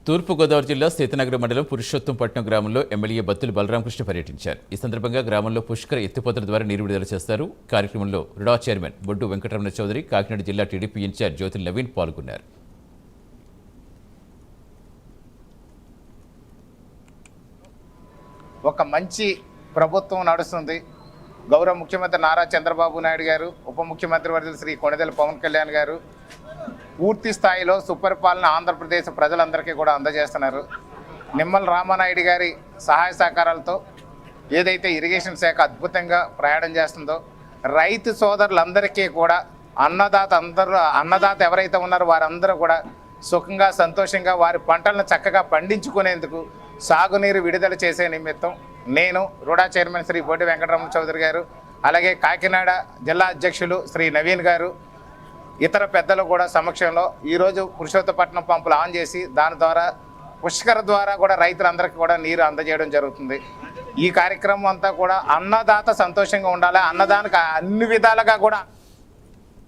తూర్పుగోదావరి జిల్లా సీతనగరం మండలం పురుషోత్తంపట్నం గ్రామంలో ఎమ్మెల్యే బత్తుల బలరామకృష్ణ పర్యటించారు. ఈ సందర్భంగా గ్రామంలో పుష్కర ఎత్తిపోతల ద్వారా నీరు విడుదల చేస్తారు. కార్యక్రమంలో రుడా చైర్మన్ బొడ్డు వెంకటరమణ చౌదరి, కాకినాడ జిల్లా టీడీపీ ఇన్ఛార్జ్ జ్యోతి నవీన్ పాల్గొన్నారు. ఒక మంచి ప్రభుత్వం నడుస్తుంది. గౌరవ ముఖ్యమంత్రి నారా చంద్రబాబు నాయుడు గారు, ఉప ముఖ్యమంత్రి వర్యులు శ్రీ కొణిదెల పవన్ కళ్యాణ్ గారు పూర్తి స్థాయిలో సుపరిపాలన ఆంధ్రప్రదేశ్ ప్రజలందరికీ కూడా అందజేస్తున్నారు. నిమ్మల రామానాయుడు గారి సహాయ సహకారాలతో ఏదైతే ఇరిగేషన్ శాఖ అద్భుతంగా ప్రయాణం చేస్తుందో, రైతు సోదరులందరికీ కూడా అన్నదాత ఎవరైతే ఉన్నారో వారందరూ కూడా సుఖంగా సంతోషంగా వారి పంటలను చక్కగా పండించుకునేందుకు సాగునీరు విడుదల చేసే నిమిత్తం నేను రుడా చైర్మన్ శ్రీ బొడ్డు వెంకటరమణ చౌదరి గారు, అలాగే కాకినాడ జిల్లా అధ్యక్షులు శ్రీ నవీన్ గారు, ఇతర పెద్దలు కూడా సమక్షంలో ఈరోజు పురుషోత్తపట్నం పంపులు ఆన్ చేసి దాని ద్వారా పుష్కర ద్వారా కూడా రైతులందరికీ కూడా నీరు అందజేయడం జరుగుతుంది. ఈ కార్యక్రమం అంతా కూడా అన్నదాత సంతోషంగా ఉండాలి, అన్నదానికి అన్ని విధాలుగా కూడా